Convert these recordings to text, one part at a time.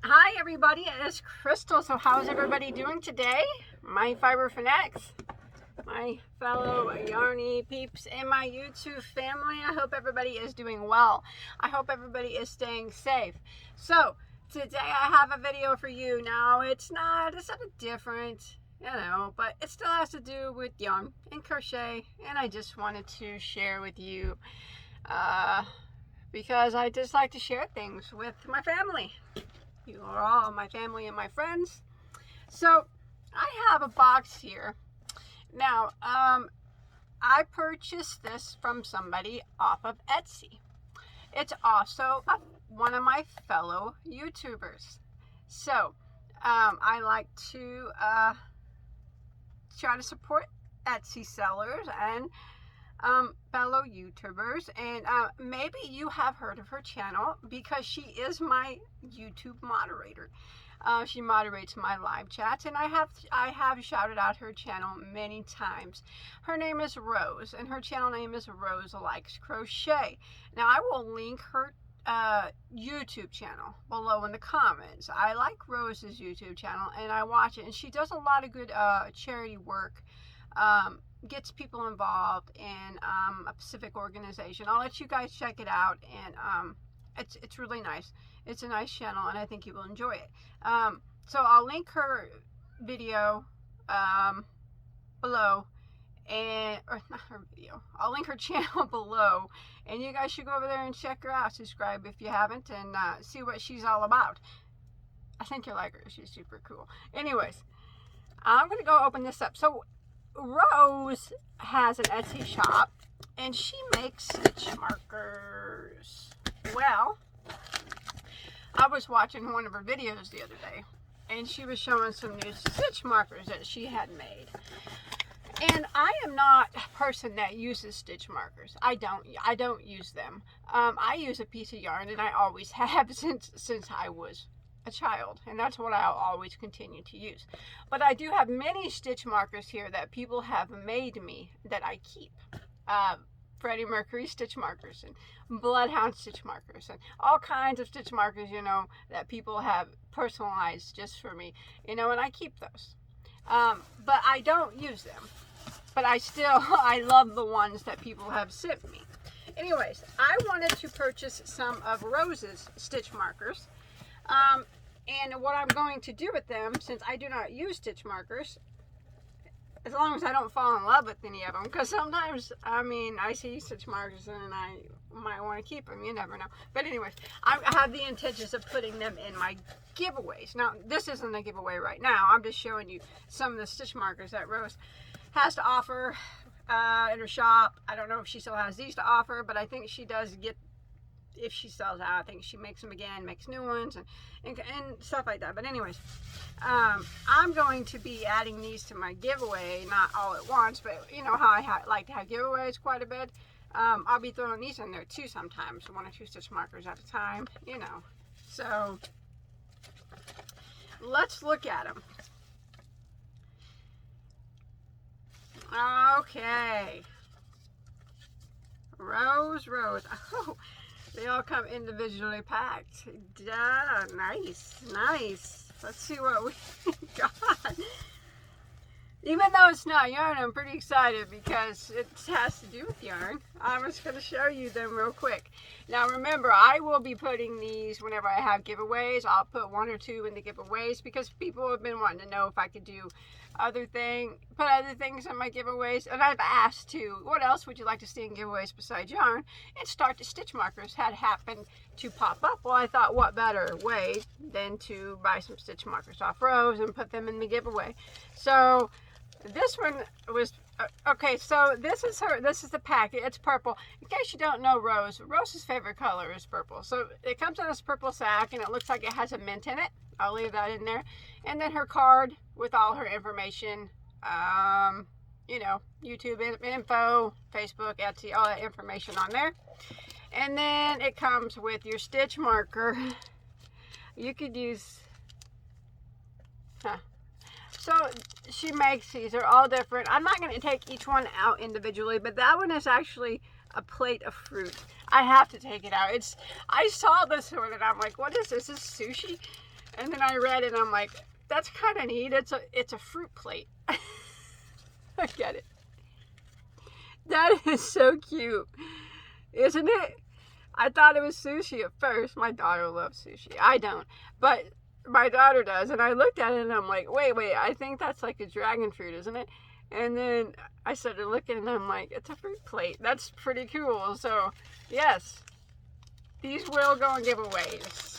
Hi everybody, it is Crystal. So how's everybody doing today? My fiber fanatics, my fellow yarny peeps, and my YouTube family. I hope everybody is doing well. I hope everybody is staying safe. So today I have a video for you. Now it's something different, but it still has to do with yarn and crochet, and I just wanted to share with you because I just like to share things with my family. You are all my family and my friends. So I have a box here. Now, I purchased this from somebody off of Etsy. It's also one of my fellow YouTubers. So I like to try to support Etsy sellers and fellow YouTubers, and maybe you have heard of her channel because she is my YouTube moderator. She moderates my live chats, and I have shouted out her channel many times. Her name is Rose, and her channel name is Rose Likes Crochet. Now I will link her YouTube channel below in the comments. I like Rose's YouTube channel, and I watch it, and she does a lot of good charity work. Gets people involved in a Pacific organization. I'll let you guys check it out, and it's really nice. It's a nice channel, and I think you will enjoy it. So I'll link her video below, or not her video. I'll link her channel below, and you guys should go over there and check her out. Subscribe if you haven't, and see what she's all about. I think you'll like her. She's super cool. Anyways, I'm gonna go open this up. So Rose has an Etsy shop, and she makes stitch markers. Well, I was watching one of her videos the other day, and she was showing some new stitch markers that she had made. And I am not a person that uses stitch markers. I don't use them. I use a piece of yarn, and I always have since I was a child, and that's what I'll always continue to use. But I do have many stitch markers here that people have made me that I keep. Freddie Mercury stitch markers and Bloodhound stitch markers and all kinds of stitch markers, that people have personalized just for me, and I keep those. But I don't use them. But I love the ones that people have sent me. Anyways, I wanted to purchase some of Rose's stitch markers. And what I'm going to do with them, since I do not use stitch markers, as long as I don't fall in love with any of them, because sometimes, I see stitch markers and I might want to keep them, you never know. But anyways, I have the intentions of putting them in my giveaways. Now, this isn't a giveaway right now. I'm just showing you some of the stitch markers that Rose has to offer in her shop. I don't know if she still has these to offer, but I think she does get, if she sells out, I think she makes them again, makes new ones, and stuff like that. But anyways, I'm going to be adding these to my giveaway, not all at once, but you know how I like to have giveaways quite a bit. I'll be throwing these in there too sometimes, 1 or 2 stitch markers at a time, So let's look at them. Okay. Rose. Oh, they all come individually packed. Yeah, nice. Let's see what we got. Even though it's not yarn, I'm pretty excited because it has to do with yarn. I'm just going to show you them real quick. Now remember, I will be putting these whenever I have giveaways. I'll put 1 or 2 in the giveaways because people have been wanting to know if I could do put other things in my giveaways. And I've asked too, what else would you like to see in giveaways besides yarn? And start the stitch markers had happened to pop up. Well, I thought, what better way than to buy some stitch markers off Rose and put them in the giveaway. So this one was okay. So this is the packet. It's purple. In case you don't know Rose's favorite color is purple. So it comes in this purple sack, and it looks like it has a mint in it. I'll leave that in there. And then her card with all her information, YouTube info, Facebook, Etsy, all that information on there. And then it comes with your stitch marker. You could use so she makes these. They're all different. I'm not going to take each one out individually, but that one is actually a plate of fruit. I have to take it out. I saw this one and I'm like, what is this? Is this sushi? And then I read it and I'm like, that's kind of neat. It's a fruit plate. I get it. That is so cute. Isn't it? I thought it was sushi at first. My daughter loves sushi. I don't. But my daughter does. And I looked at it and I'm like, wait, I think that's like a dragon fruit, isn't it? And then I started looking and I'm like, it's a fruit plate. That's pretty cool. So, yes, these will go in giveaways.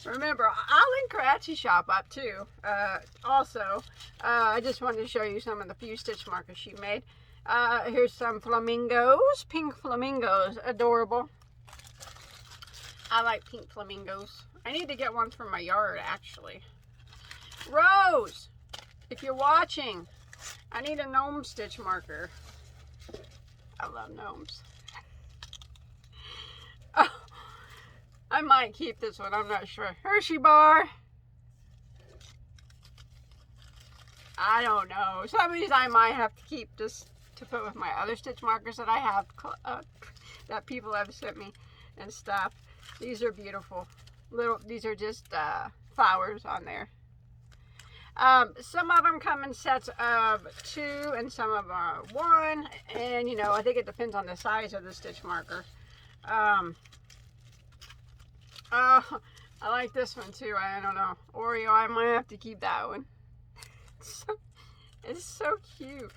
Remember, I'll link her Etsy shop up too. Also, I just wanted to show you some of the few stitch markers she made. Here's some flamingos, pink flamingos, adorable. I like pink flamingos. I need to get one for my yard, actually. Rose, if you're watching, I need a gnome stitch marker. I love gnomes. Oh, I might keep this one, I'm not sure. Hershey bar. I don't know. Some of these I might have to keep just to put with my other stitch markers that I have, that people have sent me and stuff. These are beautiful. These are just flowers on there. Some of them come in sets of 2 and some of them are 1. And, you know, I think it depends on the size of the stitch marker. I like this one too. I don't know. Oreo, I might have to keep that one. It's so cute.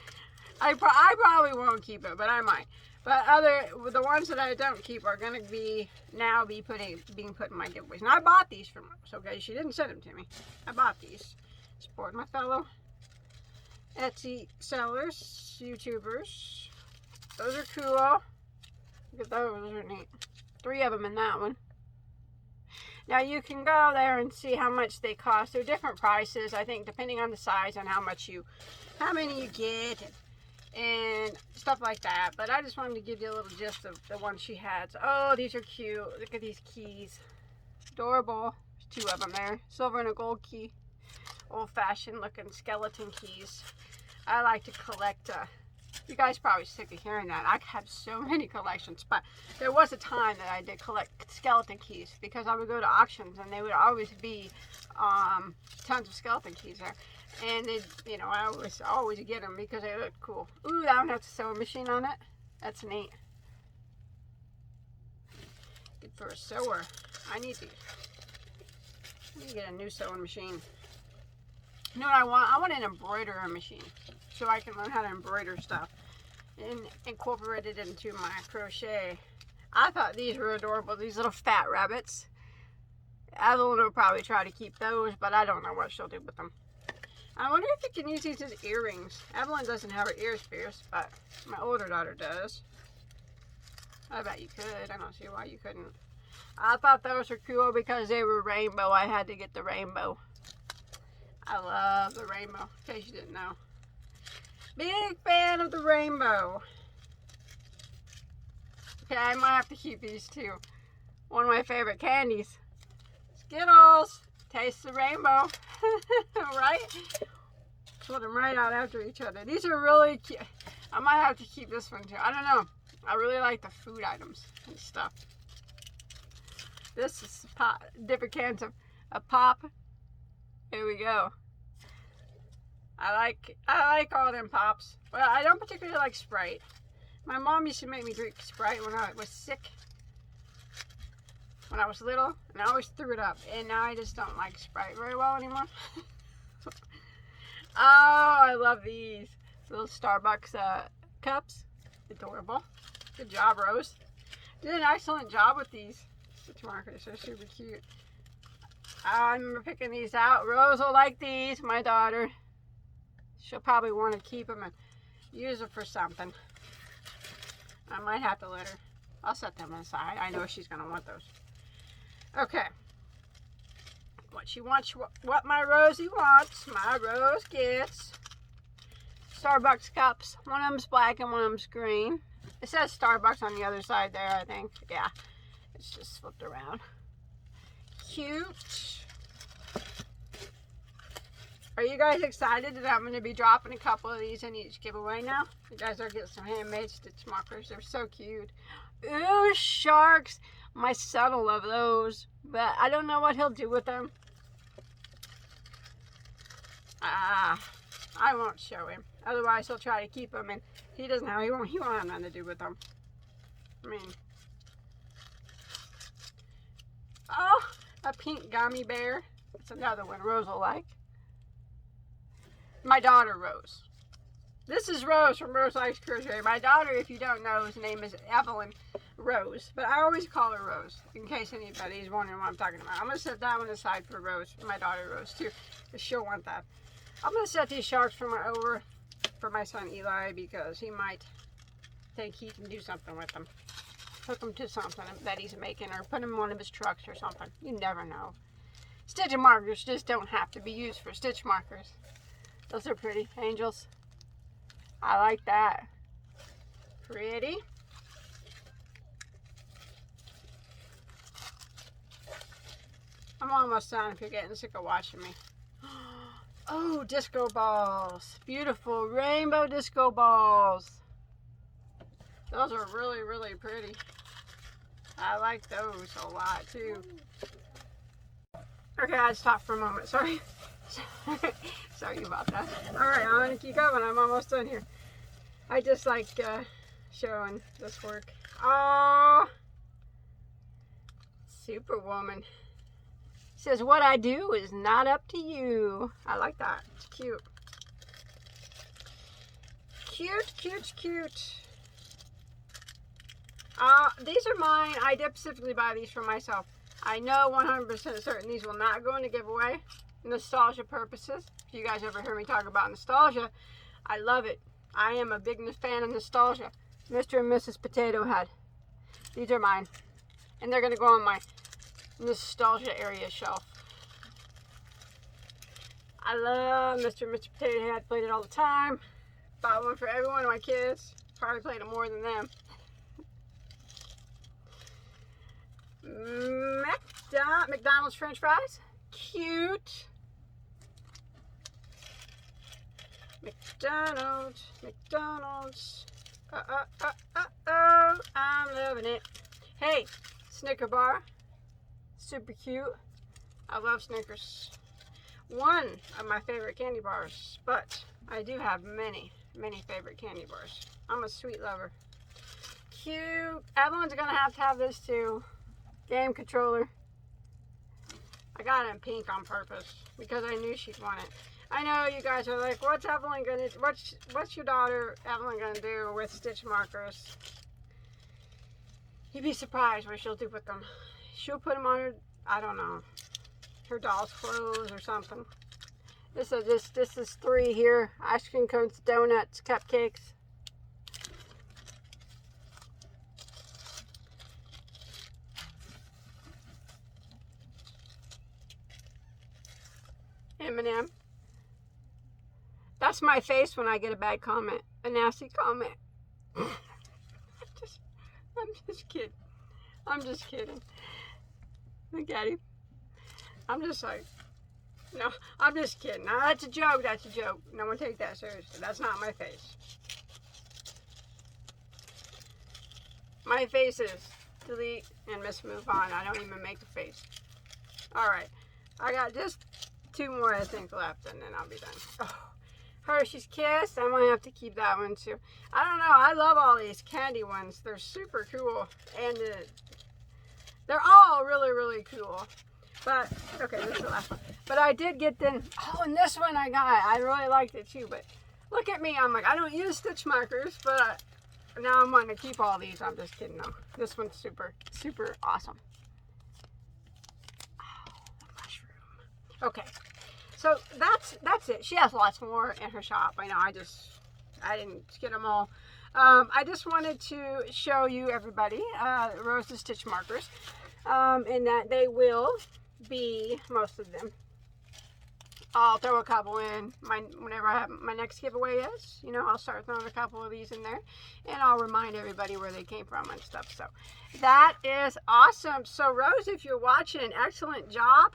I probably won't keep it, but I might. But the ones that I don't keep are going to be being put in my giveaways. And I bought these from Rose, okay? She didn't send them to me. I bought these. Support my fellow Etsy sellers, YouTubers. Those are cool. Look at those. Those are neat. 3 of them in that one. Now you can go there and see how much they cost. They're different prices, I think, depending on the size and how many you get and stuff like that. But I just wanted to give you a little gist of the ones she had. So, oh, these are cute. Look at these keys. Adorable. There's 2 of them there. Silver and a gold key. Old-fashioned looking skeleton keys. I like to collect you guys probably sick of hearing that. I have so many collections, but there was a time that I did collect skeleton keys because I would go to auctions and they would always be tons of skeleton keys there. And you know, I always get them because they look cool. Ooh, that one has a sewing machine on it. That's neat. Good for a sewer. I need to get a new sewing machine. You know what I want? I want an embroidery machine so I can learn how to embroider stuff and incorporate it into my crochet. I thought these were adorable, these little fat rabbits. Evelyn will probably try to keep those, but I don't know what she'll do with them. I wonder if you can use these as earrings. Evelyn doesn't have her ears pierced, but my older daughter does. I bet you could. I don't see why you couldn't. I thought those were cool because they were rainbow. I had to get the rainbow. I love the rainbow, in case you didn't know. Big fan of the rainbow. Okay, I might have to keep these too. One of my favorite candies. Skittles. Taste the rainbow. Right? Put them right out after each other. These are really cute. I might have to keep this one too. I don't know. I really like the food items and stuff. This is different cans of pop. Here we go. I like all them pops. Well, I don't particularly like Sprite. My mom used to make me drink Sprite when I was sick. When I was little. And I always threw it up. And now I just don't like Sprite very well anymore. Oh, I love these. Little Starbucks cups. Adorable. Good job, Rose. Did an excellent job with these stitch markers. They're super cute. I remember picking these out. Rose will like these, my daughter. She'll probably want to keep them and use them for something. I might have to let her. I'll set them aside. I know she's going to want those. Okay. What she wants, what my Rosie wants, my Rose gets. Starbucks cups. One of them's black and one of them's green. It says Starbucks on the other side there, I think. Yeah. It's just flipped around. Cute. Are you guys excited that I'm going to be dropping a couple of these in each giveaway now? You guys are getting some handmade stitch markers. They're so cute. Ooh, sharks. My son will love those. But I don't know what he'll do with them. I won't show him. Otherwise, he'll try to keep them, and he doesn't have. He won't have nothing to do with them. I mean, oh, a pink gummy bear. That's another one Rose will like. My daughter Rose. This is Rose from Rose Likes Crochet. My daughter, if you don't know, his name is Evelyn Rose, but I always call her Rose in case anybody's wondering what I'm talking about. I'm gonna set that one aside for Rose, my daughter Rose too, because she'll want that. I'm gonna set these sharks over for my son Eli, because he might think he can do something with them. Hook them to something that he's making, or put them in one of his trucks or something. You never know. Stitch markers just don't have to be used for stitch markers. Those are pretty angels. I like that. Pretty. I'm almost done if you're getting sick of watching me. Oh, disco balls. Beautiful rainbow disco balls. Those are really, really pretty. I like those a lot too. Okay, I stopped for a moment. Sorry. Sorry about that. Alright, I'm going to keep going. I'm almost done here. I just like showing this work. Oh, Superwoman. Says, what I do is not up to you. I like that. It's cute. Cute, cute, cute. These are mine. I did specifically buy these for myself. I know 100% certain these will not go in a giveaway. Nostalgia purposes. If you guys ever hear me talk about nostalgia, I love it. I am a big fan of nostalgia. Mr. and Mrs. Potato Head. These are mine. And they're going to go on my nostalgia area shelf. I love Mr. and Mr. Potato Head. Played it all the time. Bought one for every one of my kids. Probably played it more than them. McDonald's French fries. Cute. McDonald's. Oh, I'm loving it. Hey, Snicker bar. Super cute. I love Snickers. One of my favorite candy bars, but I do have many favorite candy bars. I'm a sweet lover. Cute. Evelyn's gonna have to have this too. Game controller. I got it in pink on purpose because I knew she'd want it. I know you guys are like, what's Evelyn gonna? What's your daughter Evelyn gonna do with stitch markers? You'd be surprised what she'll do with them. She'll put them on her, I don't know, her doll's clothes or something. This is 3 here: ice cream cones, donuts, cupcakes. M&M. That's my face when I get a bad comment, a nasty comment. I'm just kidding. I'm just kidding. Look at him. I'm just like, no, I'm just kidding. Now, that's a joke. That's a joke. No one take that seriously. That's not my face. My face is delete and move on. I don't even make the face. Alright. I got just 2 more, I think, left, and then I'll be done. Oh, Hershey's Kiss. I might have to keep that one, too. I don't know. I love all these candy ones. They're super cool. And they're all really, really cool. But, okay, this is the last one. But I did get them. Oh, and this one I got. I really liked it, too. But look at me. I'm like, I don't use stitch markers, but now I'm wanting to keep all these. I'm just kidding, though. This one's super, super awesome. Okay, so that's it. She has lots more in her shop. I know, I didn't get them all. I just wanted to show you everybody Rose's stitch markers, and that they will be, most of them. I'll throw a couple in whenever I have my next giveaway is. You know, I'll start throwing a couple of these in there, and I'll remind everybody where they came from and stuff. So that is awesome. So Rose, if you're watching, excellent job.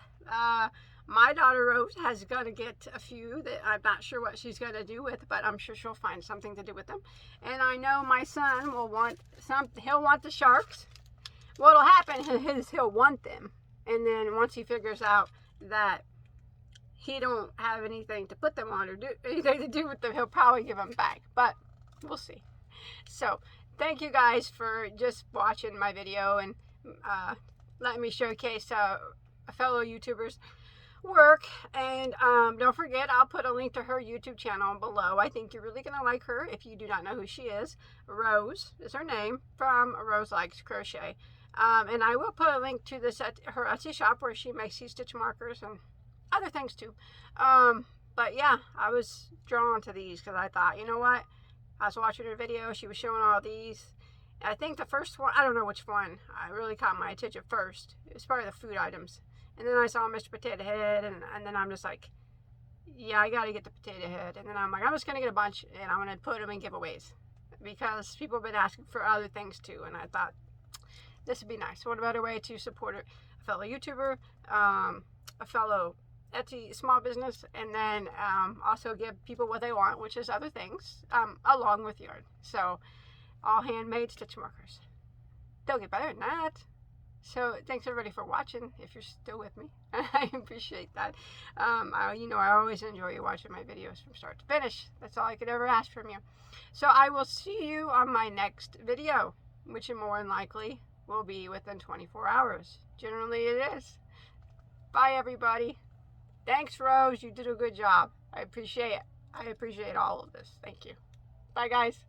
My daughter Rose has got to get a few that I'm not sure what she's going to do with, but I'm sure she'll find something to do with them. And I know my son will want some. He'll want the sharks. What'll happen is he'll want them, And then once he figures out that he don't have anything to put them on or do anything to do with them, he'll probably give them back. But we'll see. So thank you guys for just watching my video and letting me showcase a fellow YouTuber's work. And don't forget, I'll put a link to her YouTube channel below. I think you're really gonna like her if you do not know who she is. Rose is her name, from Rose Likes Crochet. And I will put a link to this at her Etsy shop where she makes these stitch markers and other things too. But yeah, I was drawn to these because I thought, you know what, I was watching her video, she was showing all these. I think the first one, I don't know which one, I really caught my attention first. It was probably the food items. And then I saw Mr. Potato Head, and then I'm just like, yeah, I gotta get the potato head. And then I'm like, I'm just gonna get a bunch, and I'm gonna put them in giveaways. Because people have been asking for other things too, and I thought, this would be nice. What a better way to support a fellow YouTuber, a fellow Etsy small business, and then also give people what they want, which is other things, along with yarn. So, all handmade stitch markers. They'll get better than that. So thanks everybody for watching, if you're still with me. I appreciate that. I always enjoy watching my videos from start to finish. That's all I could ever ask from you. So I will see you on my next video, which more than likely will be within 24 hours. Generally it is. Bye everybody. Thanks Rose, you did a good job. I appreciate it. I appreciate all of this. Thank you. Bye guys.